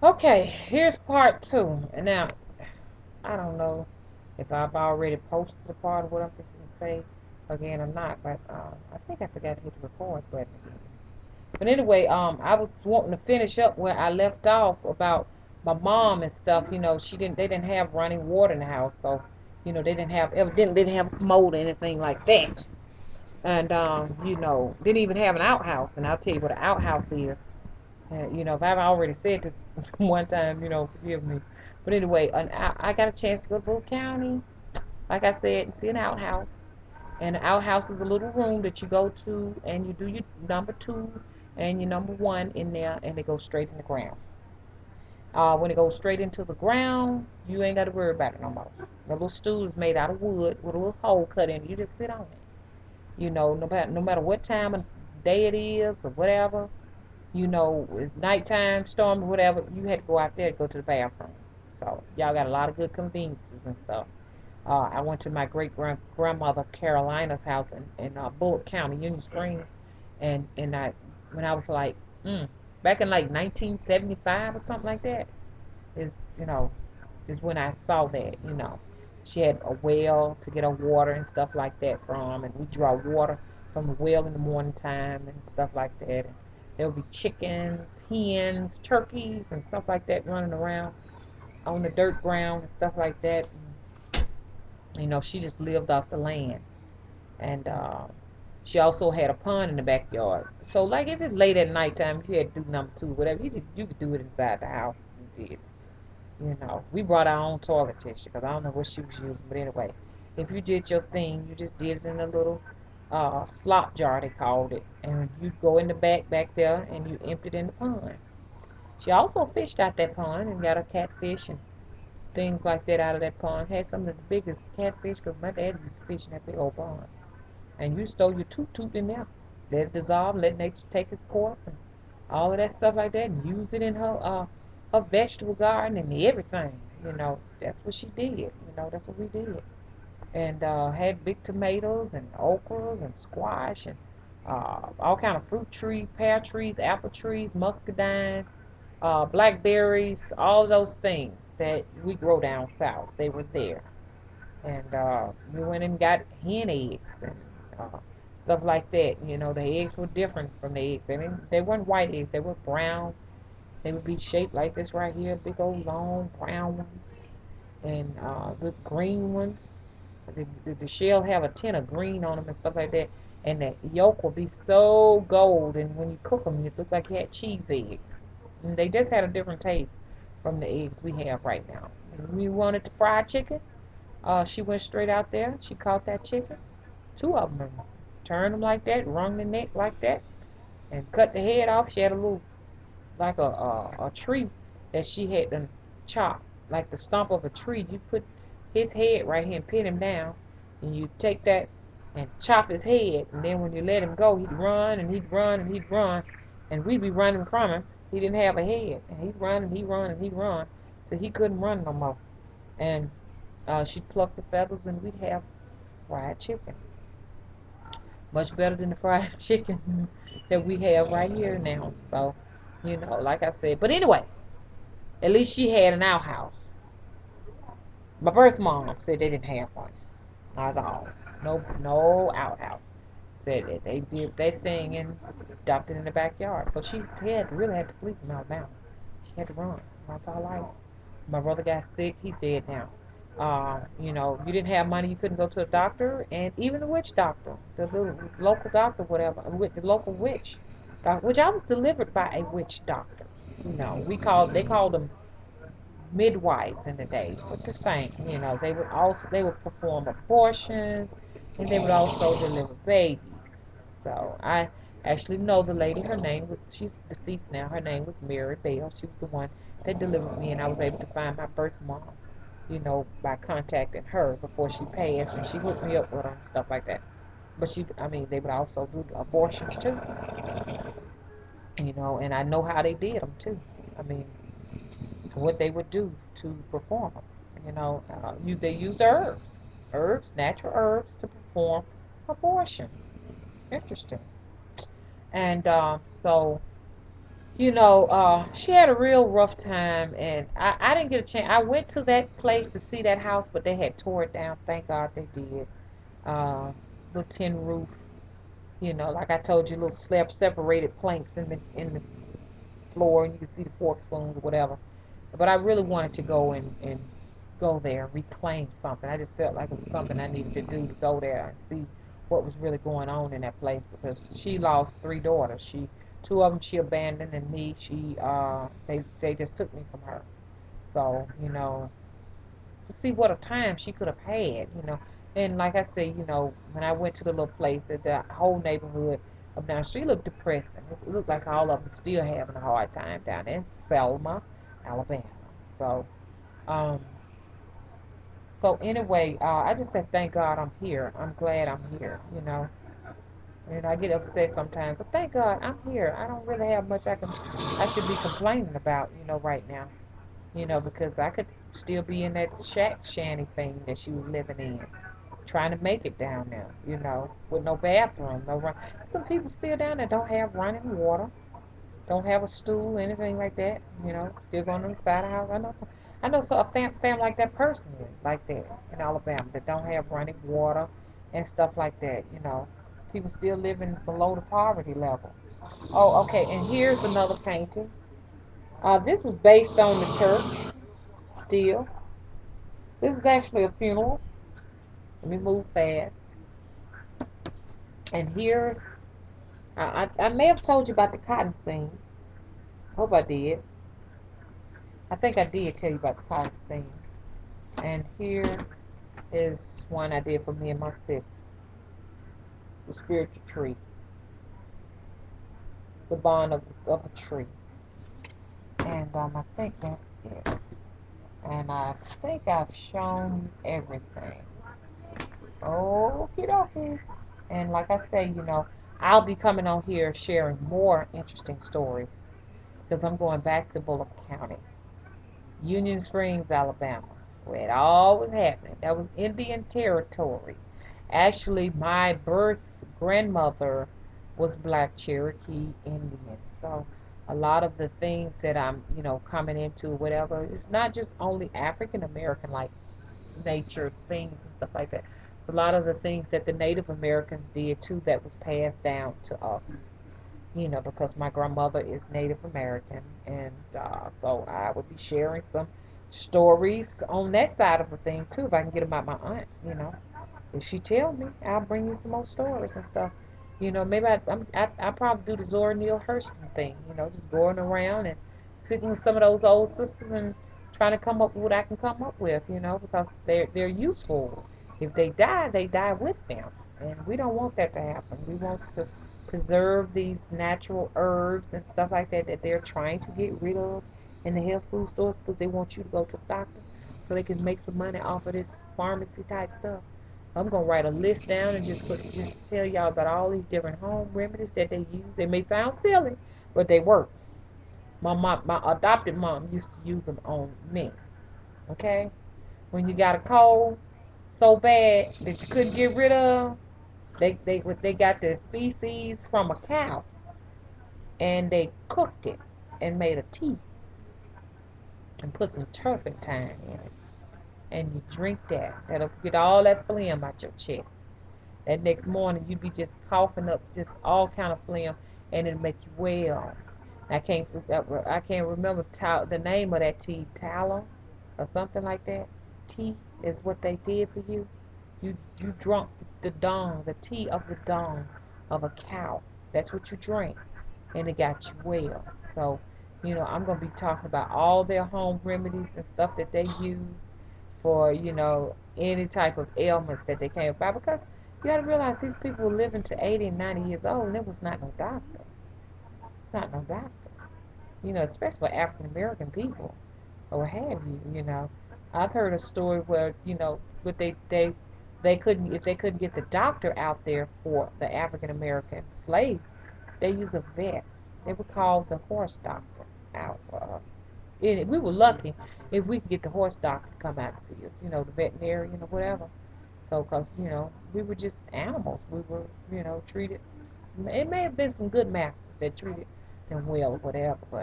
Okay, here's part two. And now, I don't know if I've already posted the part of what I'm fixing to say again or not, but I think I forgot to hit the record button again. But anyway, I was wanting to finish up where I left off about my mom and stuff. They didn't have running water in the house, so they didn't have a commode or anything like that. And didn't even have an outhouse. And I'll tell you what an outhouse is. If I've already said this one time, forgive me. But anyway, I got a chance to go to Boone County, like I said, and see an outhouse. And the outhouse is a little room that you go to, and you do your number two and your number one in there, and they go straight in the ground. When it goes straight into the ground, you ain't got to worry about it no more. The little stool is made out of wood with a little hole cut in. You just sit on it. No matter what time of day it is or whatever, it's nighttime, storm, or whatever, you had to go out there to go to the bathroom. So y'all got a lot of good conveniences and stuff. I went to my great grandmother Carolina's house in Bullock County, Union Springs, and when I was like, back in like 1975 or something like that, is you know is when I saw that. She had a well to get her water and stuff like that from, and we draw water from the well in the morning time and stuff like that. And there would be chickens, hens, turkeys, and stuff like that running around on the dirt ground and stuff like that. And, she just lived off the land, and she also had a pond in the backyard. So, like, if it's late at nighttime, if you had to do number two, whatever, you could do it inside the house. You did. We brought our own toilet tissue because I don't know what she was using, but anyway, if you did your thing, you just did it in a little slop jar, they called it, and you go in the back there, and you empty it in the pond. She also fished out that pond and got a catfish and things like that out of that pond. Had some of the biggest catfish because my dad used to fish in that big old pond. And you stole your toot in there, let it dissolve, let nature take its course, and all of that stuff like that, and use it in her vegetable garden and everything. That's what she did. That's what we did. And had big tomatoes and okras and squash and all kind of fruit trees, pear trees, apple trees, muscadines, blackberries, all of those things that we grow down south. They were there. And we went and got hen eggs and uh, stuff like that. The eggs were different from the eggs. They weren't white eggs. They were brown. They would be shaped like this right here, big old long brown ones, and the green ones. The shell have a tint of green on them and stuff like that. And the yolk will be so gold, and when you cook them, it look like you had cheese eggs. And they just had a different taste from the eggs we have right now. And we wanted the fried chicken. She went straight out there. She caught that chicken, two of them, and turned them like that, wrung the neck like that, and cut the head off. She had a little, like a tree that she had done chopped, like the stump of a tree. You put his head right here and pin him down, and you take that and chop his head, and then when you let him go, he'd run and he'd run and he'd run, and we'd be running from him. He didn't have a head, and he'd run and he'd run and he'd run, so he couldn't run no more. And she'd pluck the feathers, and we'd have fried chicken. Much better than the fried chicken that we have right here now. So, like I said. But anyway, at least she had an outhouse. My birth mom said they didn't have one. Not at all. No, no outhouse. Said that they did their thing and dumped it in the backyard. So she really had to flee from Alabama. She had to run. Run for her life. My brother got sick. He's dead now. You didn't have money, you couldn't go to a doctor, and even the witch doctor, the little local doctor, whatever, with the local witch doctor, which I was delivered by a witch doctor. They called them midwives in the day, but the same. They would perform abortions, and they would also deliver babies. So I actually know the lady. She's deceased now. Her name was Mary Bell. She was the one that delivered me, and I was able to find my birth mom, by contacting her before she passed, and she hooked me up with her and stuff like that. But they would also do abortions too, and I know how they did them too. I mean, what they would do to perform them. They used natural herbs to perform abortion. Interesting. And so she had a real rough time, and I didn't get a chance. I went to that place to see that house, but they had tore it down. Thank God they did. Uh, Little tin roof, like I told you, little slab separated planks in the floor, and you can see the fork spoons or whatever. But I really wanted to go and go there and reclaim something. I just felt like it was something I needed to do to go there and see what was really going on in that place because she lost three daughters. Two of them she abandoned, and me, they just took me from her. So to see what a time she could have had. And like I said, when I went to the little place, the whole neighborhood of down the street looked depressing. It looked like all of them still having a hard time down there in Selma, Alabama. So, um, so anyway, I just said thank God I'm here. I'm glad I'm here. And I get upset sometimes, but thank God I'm here. I don't really have much I should be complaining about, right now. Because I could still be in that shack shanty thing that she was living in, trying to make it down there, with no bathroom, no run. Some people still down there don't have running water, don't have a stool, anything like that, still going on the side of the house. I know a fam like that personally, like that in Alabama, that don't have running water and stuff like that, People still living below the poverty level. Oh, okay, and here's another painting. This is based on the church, still. This is actually a funeral. Let me move fast. And here's, I may have told you about the cotton scene. Hope I did. I think I did tell you about the cotton scene. And here is one I did for me and my sis, the spiritual tree, the bond of a tree. And I think that's it. And I think I've shown everything. Okie dokie. And like I say, I'll be coming on here sharing more interesting stories because I'm going back to Bullock County, Union Springs, Alabama, where it all was happening. That was Indian territory. Actually, my birth grandmother was Black Cherokee Indian. So a lot of the things that I'm, coming into, whatever, it's not just only African American like nature things and stuff like that. It's a lot of the things that the Native Americans did too that was passed down to us, because my grandmother is Native American, and so I would be sharing some stories on that side of the thing too if I can get them out my aunt. If she tell me, I'll bring you some more stories and stuff. Maybe I probably do the Zora Neale Hurston thing. Just going around and sitting with some of those old sisters and trying to come up with what I can come up with. Because they're useful. If they die with them, and we don't want that to happen. We want to preserve these natural herbs and stuff like that that they're trying to get rid of in the health food stores because they want you to go to the doctor so they can make some money off of this pharmacy type stuff. I'm gonna write a list down and just tell y'all about all these different home remedies that they use. They may sound silly, but they work. My adopted mom used to use them on me. Okay, when you got a cold so bad that you couldn't get rid of, they got the feces from a cow and they cooked it and made a tea and put some turpentine in it, and you drink that. That'll get all that phlegm out your chest. That next morning you'd be just coughing up just all kind of phlegm, and it'll make you well. I can't remember the name of that tea, tallow or something like that. Tea is what they did for you. You drunk the tea of the dung of a cow. That's what you drink, and it got you well. So, I'm gonna be talking about all their home remedies and stuff that they use for, any type of ailments that they came about. Because you got to realize these people were living to 80 and 90 years old, and there was not no doctor. It's not no doctor. Especially for African American people or what have you. I've heard a story where, but they couldn't if they couldn't get the doctor out there for the African American slaves, they use a vet. They would call the horse doctor out for us. And we were lucky if we could get the horse doctor to come out and see us, the veterinarian or whatever. So, because, we were just animals. We were, treated. It may have been some good masters that treated him well or whatever. But